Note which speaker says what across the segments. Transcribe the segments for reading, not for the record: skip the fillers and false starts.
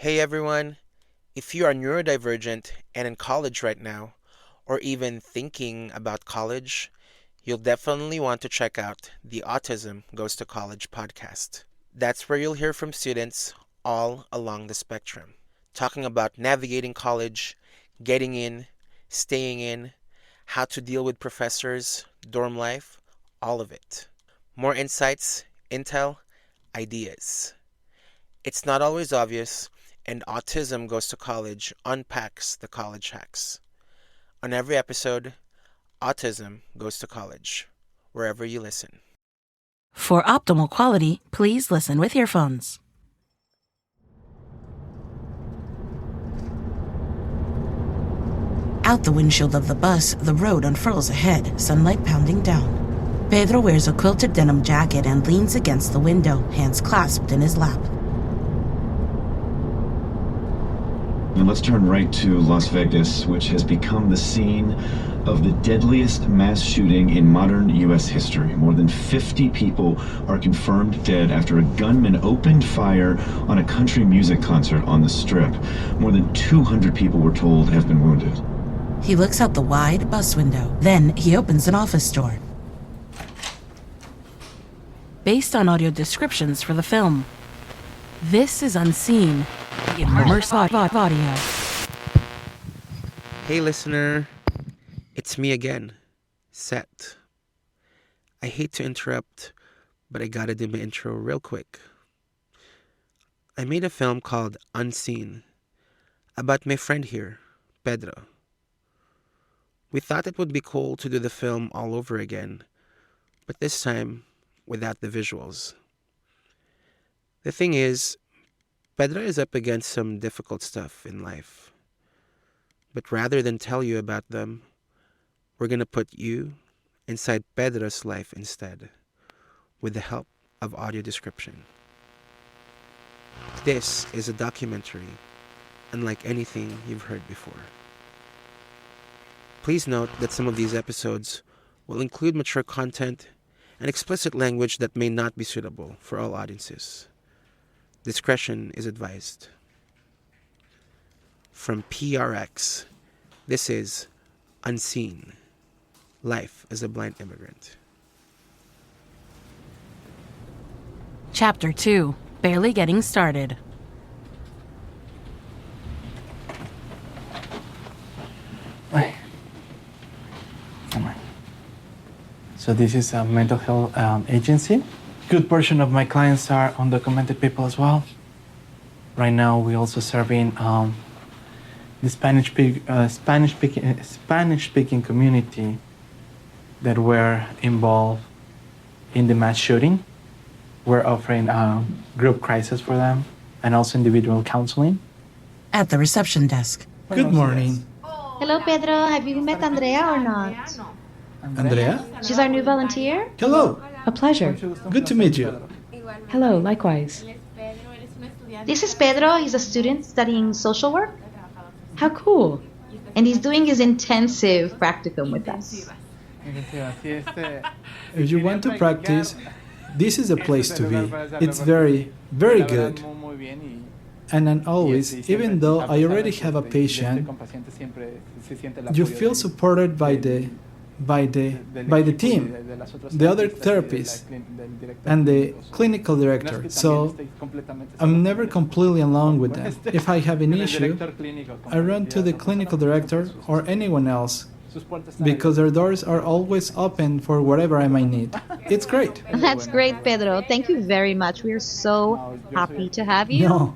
Speaker 1: Hey everyone, if you are neurodivergent and in college right now, or even thinking about college, you'll definitely want to check out the Autism Goes to College podcast. That's where you'll hear from students all along the spectrum, talking about navigating college, getting in, staying in, how to deal with professors, dorm life, all of it. More insights, intel, ideas. It's not always obvious, and Autism Goes to College unpacks the college hacks. On every episode, Autism Goes to College, wherever you listen.
Speaker 2: For optimal quality, please listen with earphones. Out the windshield of the bus, the road unfurls ahead, sunlight pounding down. Pedro wears a quilted denim jacket and leans against the window, hands clasped in his lap.
Speaker 3: And let's turn right to Las Vegas, which has become the scene of the deadliest mass shooting in modern U.S. history. More than 50 people are confirmed dead after a gunman opened fire on a country music concert on the Strip. More than 200 people were told have been wounded.
Speaker 2: He looks out the wide bus window. Then he opens an office door. Based on audio descriptions for the film, this is Unseen, the immersive audio.
Speaker 1: Hey listener, it's me again, Seth. I hate to interrupt, but I gotta do my intro real quick. I made a film called Unseen, about my friend here, Pedro. We thought it would be cool to do the film all over again, but this time without the visuals. The thing is, Pedro is up against some difficult stuff in life. But rather than tell you about them, we're gonna put you inside Pedro's life instead, with the help of audio description. This is a documentary, unlike anything you've heard before. Please note that some of these episodes will include mature content and explicit language that may not be suitable for all audiences. Discretion is advised. From PRX, this is Unseen, Life as a Blind Immigrant.
Speaker 2: Chapter 2, Barely Getting Started.
Speaker 4: So this is a mental health agency. Good portion of my clients are undocumented people as well. Right now, we're also serving the Spanish-speaking community that were involved in the mass shooting. We're offering group crisis for them and also individual counseling.
Speaker 2: At the reception desk.
Speaker 4: Good morning.
Speaker 5: Hello, Pedro. Have you met Andrea or not?
Speaker 4: Andrea?
Speaker 5: She's our new volunteer.
Speaker 4: Hello.
Speaker 6: A pleasure.
Speaker 4: Good to meet you.
Speaker 6: Hello, likewise.
Speaker 5: This is Pedro. He's a student studying social work,
Speaker 6: How cool.
Speaker 5: and he's doing his intensive practicum with us.
Speaker 7: If you want to practice, this is a place to be. It's very, very good. And then always, even though I already have a patient, you feel supported by the team, the other therapist, and the clinical director. So I'm never completely alone with them. If I have an issue, I run to the clinical director or anyone else, because their doors are always open for whatever I might need. It's great.
Speaker 5: That's great, Pedro. Thank you very much. We are so happy to have you.
Speaker 7: No,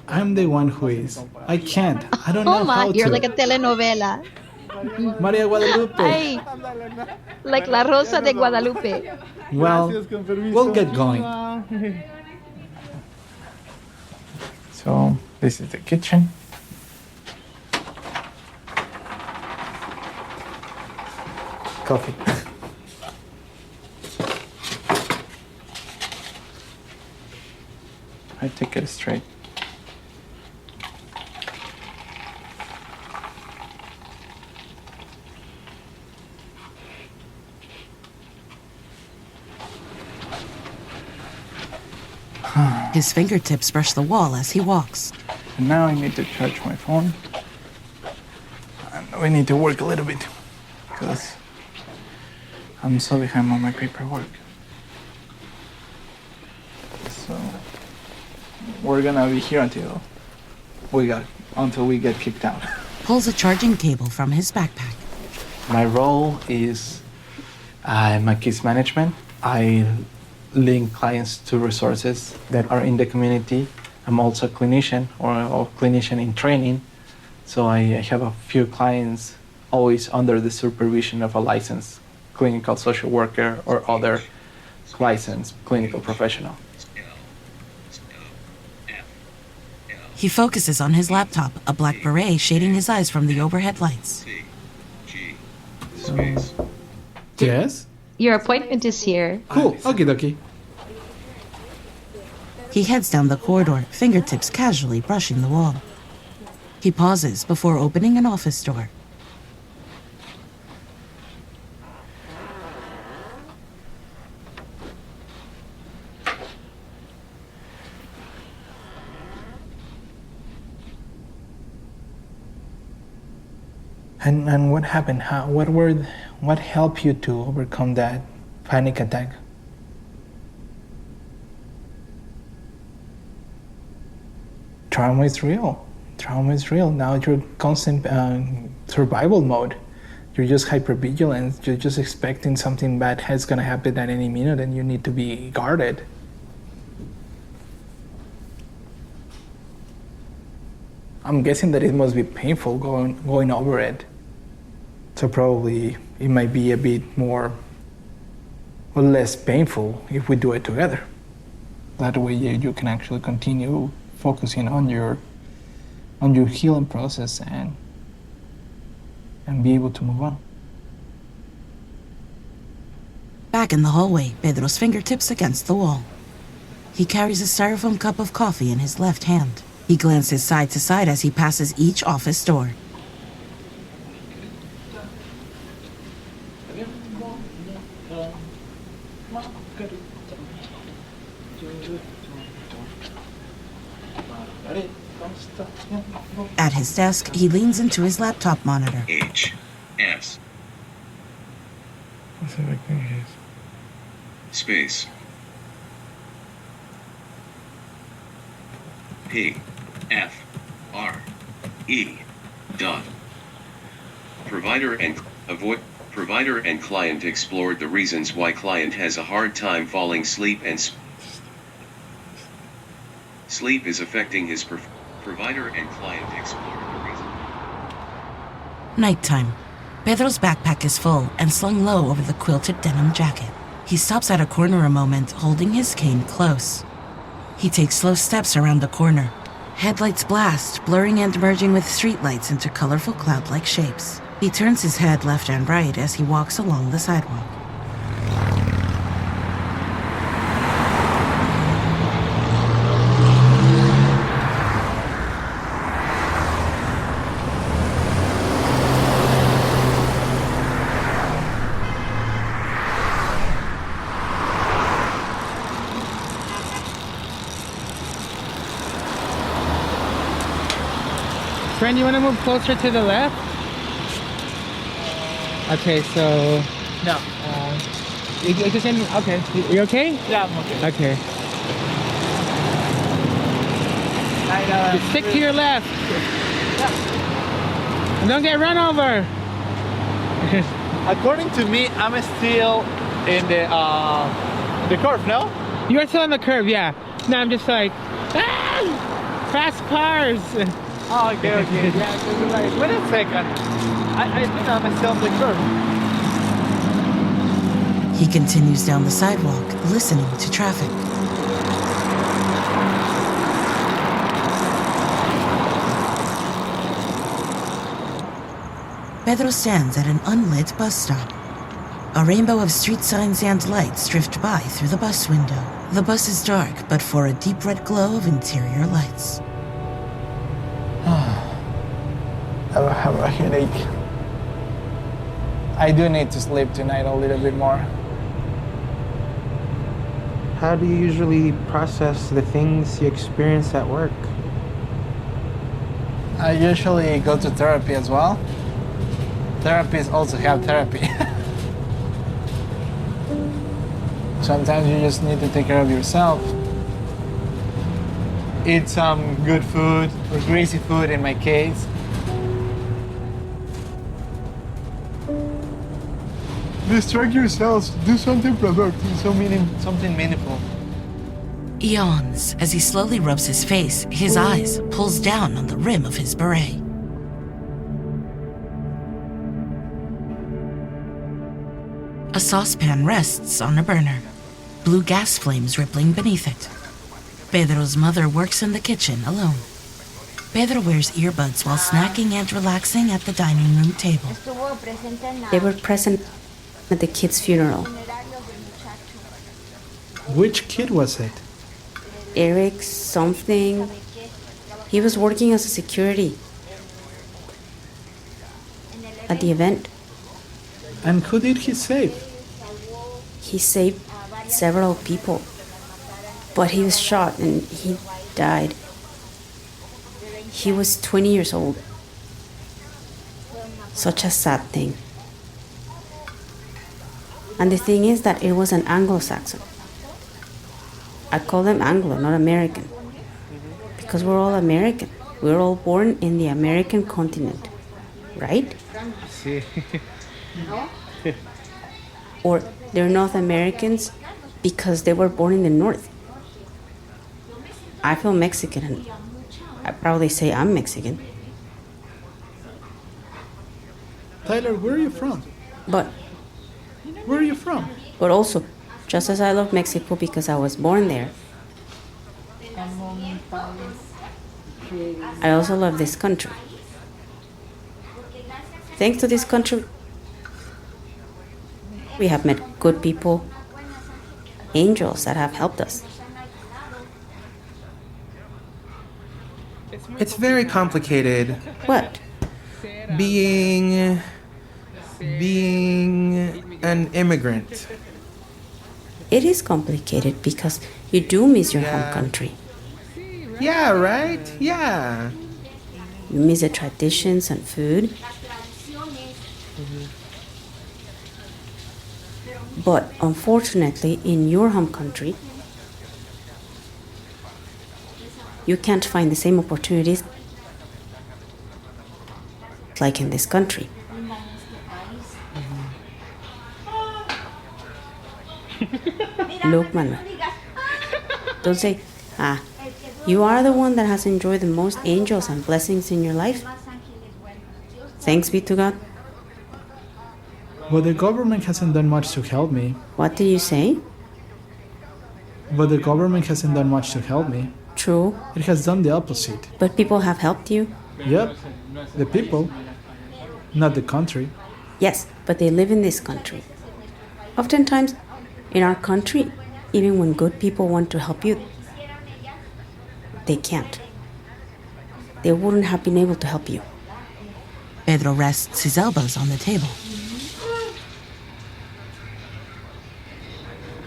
Speaker 7: I'm the one who is. I can't. I don't know
Speaker 5: Oh my,
Speaker 7: how to.
Speaker 5: you're like a telenovela.
Speaker 7: Maria Guadalupe.
Speaker 5: Ay, like La Rosa de Guadalupe.
Speaker 7: Well, we'll get going.
Speaker 4: So this is the kitchen. Coffee. I take it straight.
Speaker 2: His fingertips brush the wall as he walks.
Speaker 4: And now I need to charge my phone. And we need to work a little bit because I'm so behind on my paperwork. So we're gonna be here until we get kicked out.
Speaker 2: Pulls a charging cable from his backpack.
Speaker 4: My role is my case management. I link clients to resources that are in the community. I'm also a clinician or clinician in training. So I have a few clients always under the supervision of a licensed clinical social worker or other licensed clinical professional.
Speaker 2: He focuses on his laptop, a black beret shading his eyes from the overhead lights.
Speaker 4: So,
Speaker 7: Yes?
Speaker 5: Your appointment is here.
Speaker 7: Cool. Okie dokie.
Speaker 2: He heads down the corridor, fingertips casually brushing the wall. He pauses before opening an office door.
Speaker 4: and what happened? What helped you to overcome that panic attack? Trauma is real. Trauma is real. Now you're constant survival mode. You're just hypervigilant. You're just expecting something bad is gonna happen at any minute, and you need to be guarded. I'm guessing that it must be painful going over it. So probably it might be a bit more or less painful if we do it together. That way you can actually continue focusing on your healing process and be able to move on.
Speaker 2: Back in the hallway, Pedro's fingertips against the wall. He carries a styrofoam cup of coffee in his left hand. He glances side to side as he passes each office door. At his desk, he leans into his laptop monitor.
Speaker 8: HS space PFRE dot provider and client explored the reasons why client has a hard time falling asleep and sleep is affecting his provider and client explored the reason.
Speaker 2: Nighttime. Pedro's backpack is full and slung low over the quilted denim jacket. He stops at a corner a moment, holding his cane close. He takes slow steps around the corner. Headlights blast, blurring and merging with streetlights into colorful cloud-like shapes. He turns his head left and right as he walks along the sidewalk.
Speaker 9: Friend, you want to move closer to the left? Okay, so...
Speaker 10: No.
Speaker 9: You just in, okay. You okay?
Speaker 10: Yeah, I'm okay.
Speaker 9: Okay. Just stick to your left.
Speaker 10: Yeah.
Speaker 9: And don't get run over.
Speaker 10: According to me, I'm still in the curve, no?
Speaker 9: You are still on the curve, yeah. No, I'm just like, ah! Fast cars.
Speaker 10: Oh, okay. Yeah, so like, wait a second. I think I'm still on the curve.
Speaker 2: He continues down the sidewalk, listening to traffic. Pedro stands at an unlit bus stop. A rainbow of street signs and lights drift by through the bus window. The bus is dark, but for a deep red glow of interior lights.
Speaker 4: I have a headache. I do need to sleep tonight a little bit more.
Speaker 11: How do you usually process the things you experience at work?
Speaker 4: I usually go to therapy as well. Therapists also have therapy. Sometimes you just need to take care of yourself. Eat some good food, or greasy food in my case. Distract yourselves. Do something productive, something meaningful.
Speaker 2: Yawns as he slowly rubs his face, his eyes pulls down on the rim of his beret. A saucepan rests on a burner, blue gas flames rippling beneath it. Pedro's mother works in the kitchen alone. Pedro wears earbuds while snacking and relaxing at the dining room table.
Speaker 6: They were present at the kid's funeral.
Speaker 7: Which kid was it?
Speaker 6: Eric something. He was working as a security at the event.
Speaker 7: And who did he save?
Speaker 6: He saved several people, but he was shot and he died. He was 20 years old. Such a sad thing. And the thing is that it was an Anglo-Saxon. I call them Anglo, not American, because we're all American. We're all born in the American continent, right? Or they're North Americans because they were born in the North. I feel Mexican, and I proudly say I'm Mexican.
Speaker 7: Tyler, where are you from?
Speaker 6: But
Speaker 7: Where are you from?
Speaker 6: also, just as I love Mexico because I was born there, I also love this country. Thanks to this country, we have met good people, angels that have helped us.
Speaker 1: It's very complicated
Speaker 6: What?
Speaker 1: being an immigrant.
Speaker 6: It is complicated because you do miss your
Speaker 1: Yeah.
Speaker 6: home country.
Speaker 1: Yeah, right? Yeah.
Speaker 6: You miss the traditions and food. But unfortunately, in your home country, you can't find the same opportunities like in this country. Look, Manuel, don't say, you are the one that has enjoyed the most angels and blessings in your life. Thanks be to God.
Speaker 7: But the government hasn't done much to help me.
Speaker 6: What do you say?
Speaker 7: But the government hasn't done much to help me.
Speaker 6: True,
Speaker 7: It has done the opposite.
Speaker 6: but people have helped you.
Speaker 7: Yep, the people, not the country.
Speaker 6: Yes, but they live in this country. Oftentimes, in our country, even when good people want to help you, they can't. They wouldn't have been able to help you.
Speaker 2: Pedro rests his elbows on the table.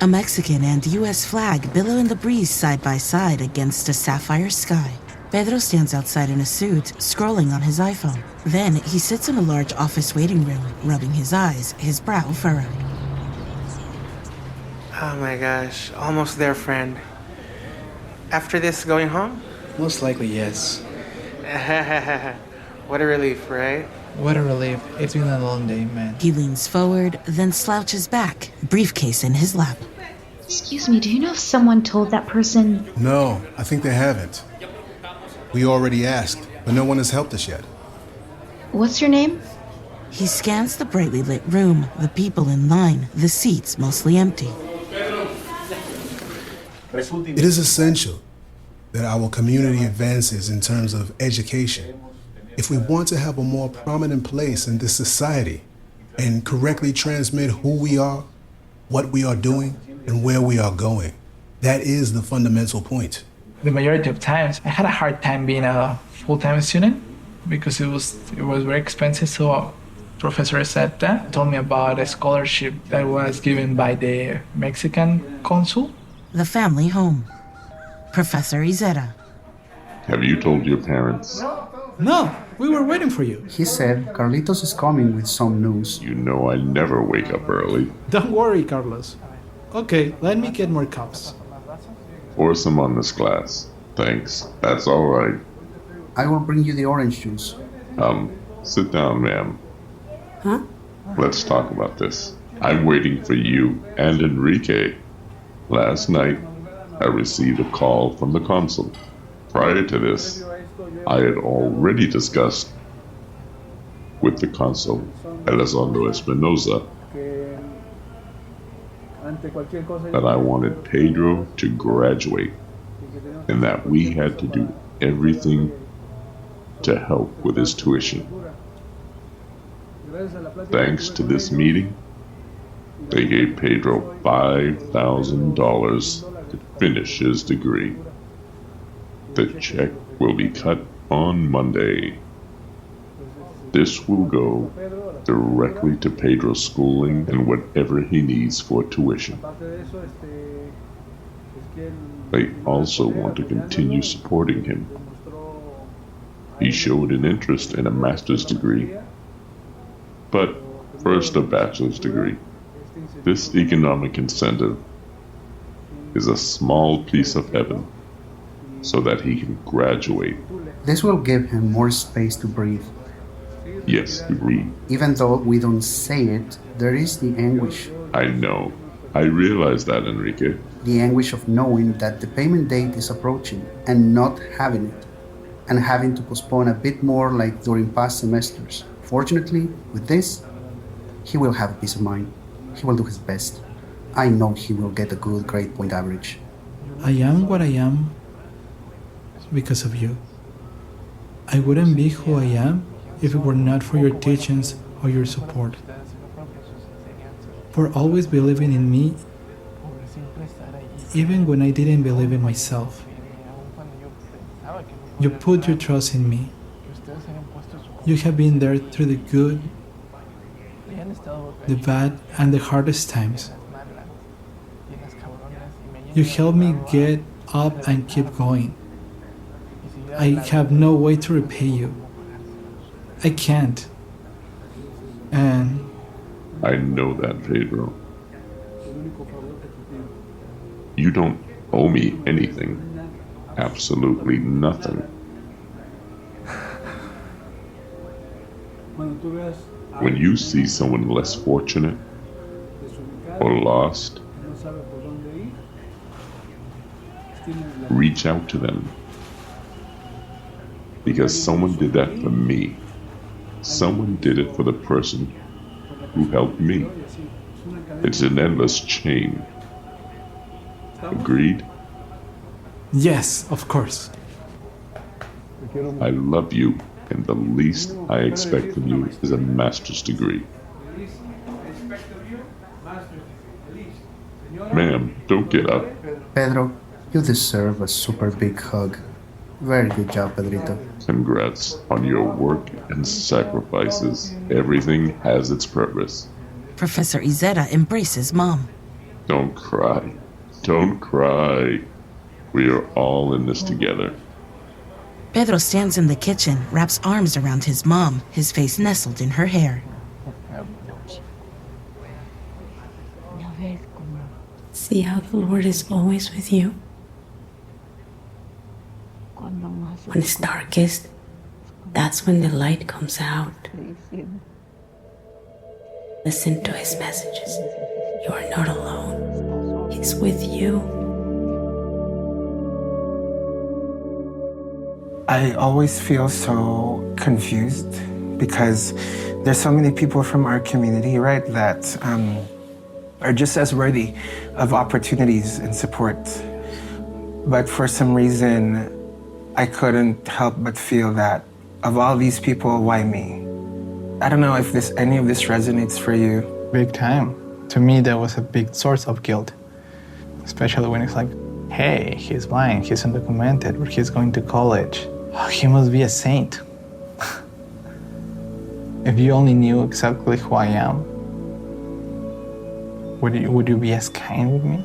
Speaker 2: A Mexican and U.S. flag billow in the breeze side by side against a sapphire sky. Pedro stands outside in a suit, scrolling on his iPhone. Then he sits in a large office waiting room, rubbing his eyes, his brow furrowed.
Speaker 1: Oh my gosh, almost there, friend. After this, going home?
Speaker 4: Most likely, yes.
Speaker 1: What a relief, right?
Speaker 4: What a relief. It's been a long day, man.
Speaker 2: He leans forward, then slouches back, briefcase in his lap.
Speaker 5: Excuse me, do you know if someone told that person?
Speaker 11: No, I think they haven't. We already asked, but no one has helped us yet.
Speaker 5: What's your name?
Speaker 2: He scans the brightly lit room, the people in line, the seats mostly empty.
Speaker 11: It is essential that our community advances in terms of education if we want to have a more prominent place in this society and correctly transmit who we are, what we are doing, and where we are going. That is the fundamental point.
Speaker 4: The majority of times, I had a hard time being a full-time student because it was very expensive. So Professor Zeta told me about a scholarship that was given by the Mexican consul.
Speaker 2: The family home. Professor Izeta.
Speaker 12: Have you told your parents?
Speaker 7: No, we were waiting for you.
Speaker 12: He said Carlitos is coming with some news.
Speaker 13: You know I never wake up early.
Speaker 7: Don't worry, Carlos. Okay, let me get more cups.
Speaker 13: Pour some on this glass. Thanks. That's all right.
Speaker 12: I will bring you the orange juice.
Speaker 13: Sit down, ma'am.
Speaker 6: Huh?
Speaker 13: Let's talk about this. I'm waiting for you and Enrique. Last night, I received a call from the consul. Prior to this, I had already discussed with the consul, Elizondo Espinosa, that I wanted Pedro to graduate and that we had to do everything to help with his tuition. Thanks to this meeting, they gave Pedro $5,000 to finish his degree. The check will be cut on Monday. This will go directly to Pedro's schooling and whatever he needs for tuition. They also want to continue supporting him. He showed an interest in a master's degree, but first a bachelor's degree. This economic incentive is a small piece of heaven so that he can graduate.
Speaker 12: This will give him more space to breathe.
Speaker 13: Yes, agreed.
Speaker 12: Even though we don't say it, there is the anguish.
Speaker 13: I know. I realize that, Enrique.
Speaker 12: The anguish of knowing that the payment date is approaching and not having it, and having to postpone a bit more like during past semesters. Fortunately, with this, he will have peace of mind. He will do his best. I know he will get a good grade point average.
Speaker 7: I am what I am because of you. I wouldn't be who I am if it were not for your teachings or your support. For always believing in me, even when I didn't believe in myself. You put your trust in me. You have been there through the good, the bad, and the hardest times. You helped me get up and keep going. I have no way to repay you. I can't. And
Speaker 13: I know that, Pedro. You don't owe me anything. Absolutely nothing. When you see someone less fortunate or lost, reach out to them. Because someone did that for me. Someone did it for the person who helped me. It's an endless chain. Agreed?
Speaker 7: yes, of course.
Speaker 13: I love you, and the least I expect from you is a master's degree. Ma'am, don't get up.
Speaker 12: Pedro, you deserve a super big hug. Very good job, Pedrito.
Speaker 13: Congrats on your work and sacrifices. Everything has its purpose.
Speaker 2: Professor Izetta embraces Mom.
Speaker 13: Don't cry. Don't cry. We are all in this together.
Speaker 2: Pedro stands in the kitchen, wraps arms around his mom, his face nestled in her hair.
Speaker 6: See how the Lord is always with you? When it's darkest, that's when the light comes out. Listen to his messages. You are not alone. He's with you.
Speaker 14: I always feel so confused because there's so many people from our community, right, that are just as worthy of opportunities and support. But for some reason, I couldn't help but feel that of all these people, why me? I don't know if any of this resonates for you.
Speaker 4: Big time. To me, that was a big source of guilt, especially when it's like, hey, he's blind, he's undocumented, or he's going to college. Oh, he must be a saint. If you only knew exactly who I am, would you be as kind with me?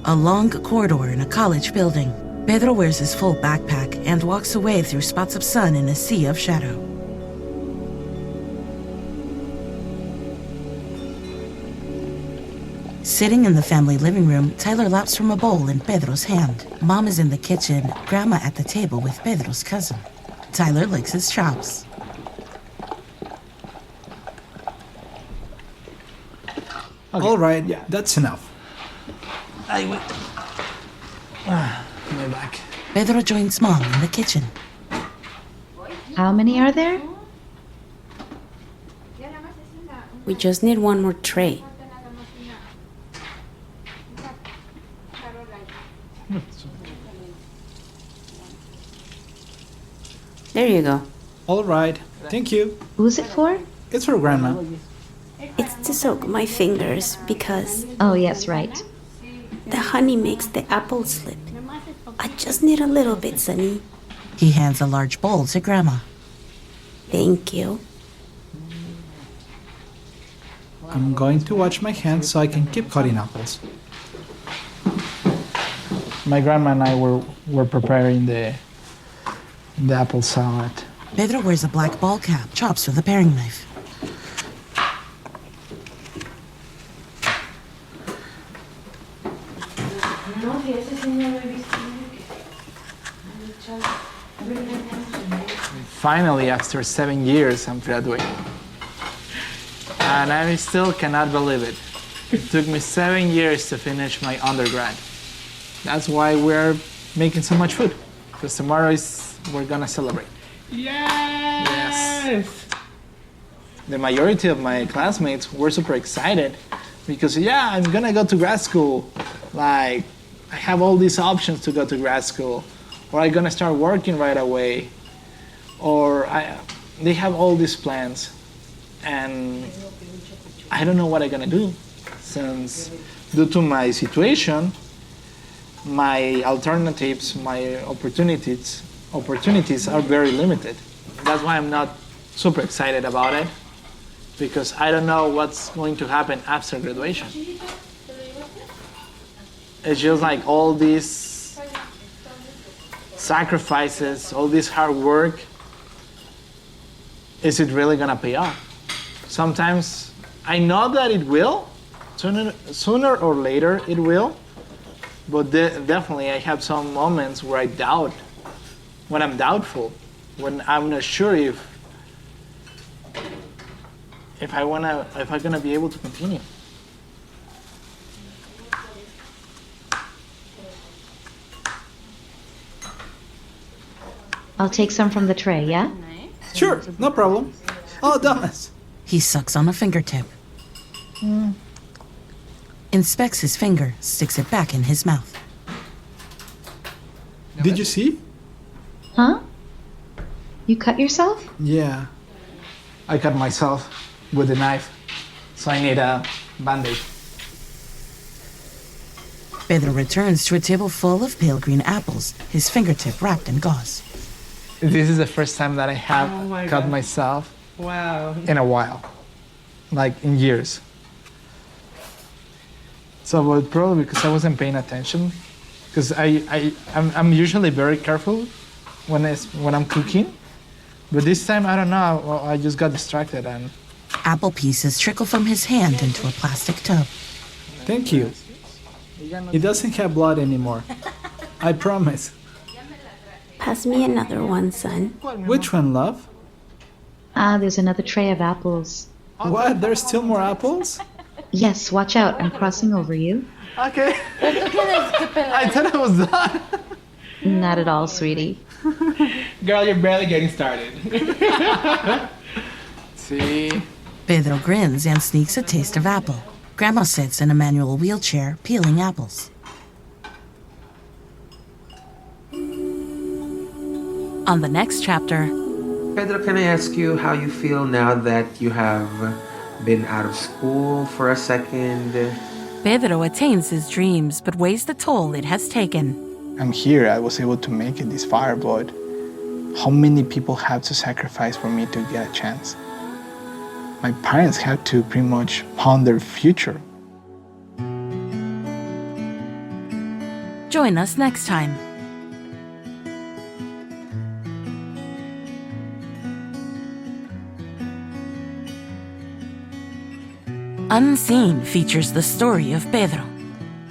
Speaker 2: A long corridor in a college building. Pedro wears his full backpack and walks away through spots of sun in a sea of shadow. Sitting in the family living room, Tyler laps from a bowl in Pedro's hand. Mom is in the kitchen, Grandma at the table with Pedro's cousin. Tyler licks his chops.
Speaker 7: Okay. All right, that's enough.
Speaker 4: My back.
Speaker 2: Pedro joins Mom in the kitchen.
Speaker 5: How many are there?
Speaker 6: We just need one more tray. There you go.
Speaker 7: All right, thank you.
Speaker 5: Who's it for?
Speaker 7: It's for Grandma.
Speaker 6: It's to soak my fingers because...
Speaker 5: Oh, yes, right.
Speaker 6: The honey makes the apple slip. I just need a little bit, Sonny.
Speaker 2: He hands a large bowl to Grandma.
Speaker 6: Thank you.
Speaker 7: I'm going to wash my hands so I can keep cutting apples.
Speaker 4: My grandma and I were preparing the apple salad.
Speaker 2: Pedro wears a black ball cap, chops with a paring knife.
Speaker 4: Finally, after 7 years, I'm graduating. And I still cannot believe it. It took me 7 years to finish my undergrad. That's why we're making so much food. Because tomorrow we're gonna celebrate.
Speaker 9: Yes!
Speaker 4: The majority of my classmates were super excited because I'm gonna go to grad school. Like, I have all these options to go to grad school, or I'm gonna start working right away, or they have all these plans, and I don't know what I'm gonna do, since due to my situation, my alternatives, my opportunities are very limited. That's why I'm not super excited about it, because I don't know what's going to happen after graduation. It's just like all these sacrifices, all this hard work, is it really gonna pay off? Sometimes I know that it will, sooner or later it will, but definitely I have some moments where I doubt, when I'm when I'm not sure if I'm gonna be able to continue.
Speaker 5: I'll take some from the tray, yeah?
Speaker 7: Sure, no problem. Oh, Thomas.
Speaker 2: He sucks on a fingertip. Inspects his finger, sticks it back in his mouth.
Speaker 7: Did you see?
Speaker 5: Huh? You cut yourself?
Speaker 7: Yeah.
Speaker 4: I cut myself with a knife, so I need a band-aid.
Speaker 2: Pedro returns to a table full of pale green apples, his fingertip wrapped in gauze.
Speaker 4: This is the first time that I have cut myself in a while, like in years. So, but probably because I wasn't paying attention, because I'm usually very careful when I'm cooking, but this time I don't know, I just got distracted and.
Speaker 2: Apple pieces trickle from his hand into a plastic tub.
Speaker 7: Thank you. It doesn't have blood anymore. I promise.
Speaker 6: Pass me another one, son.
Speaker 7: Which one, love?
Speaker 5: There's another tray of apples.
Speaker 7: What? There's still more apples?
Speaker 5: Yes, watch out. I'm crossing over you.
Speaker 4: Okay. I thought I was done.
Speaker 5: Not at all, sweetie.
Speaker 9: Girl, you're barely getting started.
Speaker 4: See?
Speaker 2: Pedro grins and sneaks a taste of apple. Grandma sits in a manual wheelchair, peeling apples. On the next chapter...
Speaker 15: Pedro, can I ask you how you feel now that you have been out of school for a second?
Speaker 2: Pedro attains his dreams, but weighs the toll it has taken.
Speaker 4: I'm here, I was able to make it this far, but how many people have to sacrifice for me to get a chance? My parents had to pretty much pound their future.
Speaker 2: Join us next time. Unseen features the story of Pedro,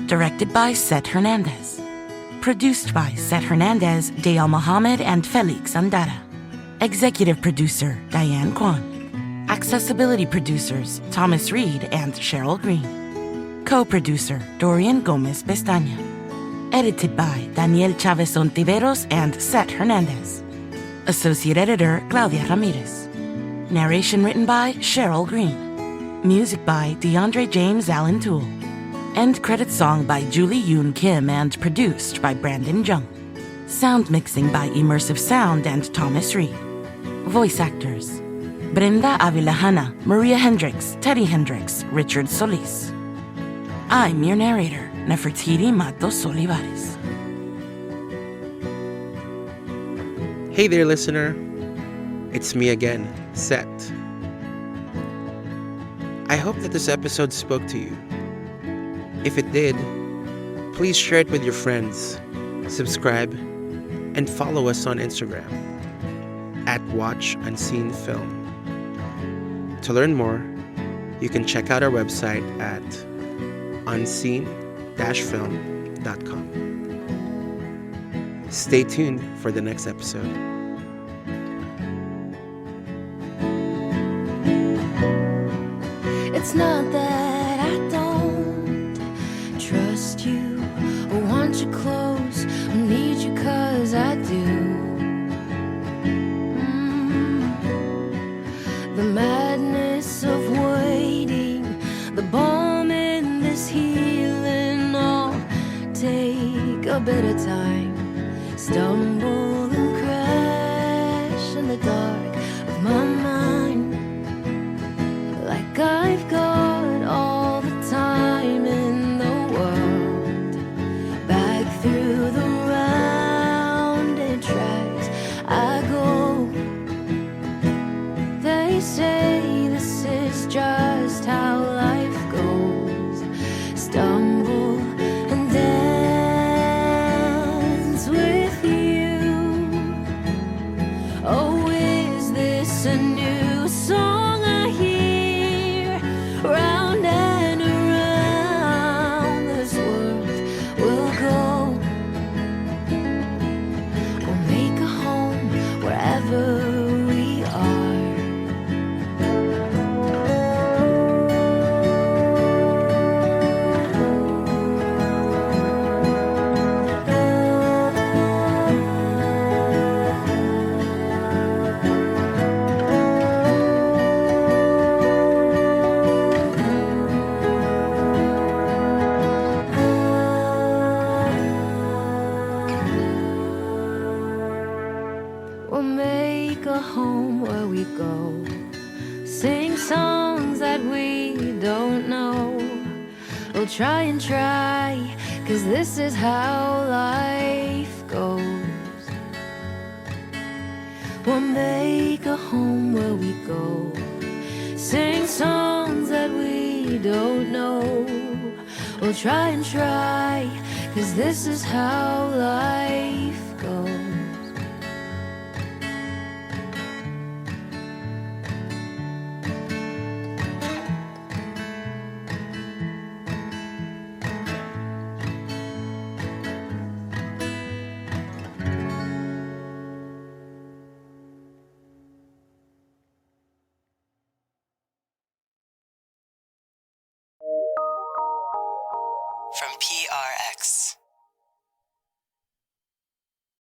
Speaker 2: directed by Seth Hernandez. Produced by Seth Hernandez, Dayal Mohammed, and Felix Andara. Executive producer, Diane Kwan. Accessibility producers, Thomas Reed and Cheryl Green. Co-producer, Dorian Gomez Pestaña. Edited by Daniel Chavez Ontiveros and Seth Hernandez. Associate editor, Claudia Ramirez. Narration written by Cheryl Green. Music by DeAndre James Allen Toole. End credit song by Julie Yoon Kim and produced by Brandon Jung. Sound mixing by Immersive Sound and Thomas Reed. Voice actors: Brenda Avila Hanna, Maria Hendricks, Teddy Hendricks, Richard Solis. I'm your narrator, Nefertiti Matos Olivares.
Speaker 1: Hey there, listener. It's me again, Seth. I hope that this episode spoke to you. If it did, please share it with your friends, subscribe, and follow us on Instagram at Watch Unseen Film. To learn more, you can check out our website at unseen-film.com. Stay tuned for the next episode.
Speaker 16: It's not that I don't trust you or want you close or need you 'cause I do. The madness of waiting, the balm in this healing, all take a bit of time. Stumble and crash in the dark of my mind, like I've got all the time in the world. Back through the rounded tracks I go. They say this is just how life goes. Stumble and dance with you. Oh, is this a new song I hear? Round and around this world we'll go. We'll make a home wherever we are. We'll make a home where we go. Sing songs that we don't know. We'll try and try, 'cause this is how life goes. We'll make a home where we go. Sing songs that we don't know. We'll try and try, 'cause this is how life goes.
Speaker 17: From PRX.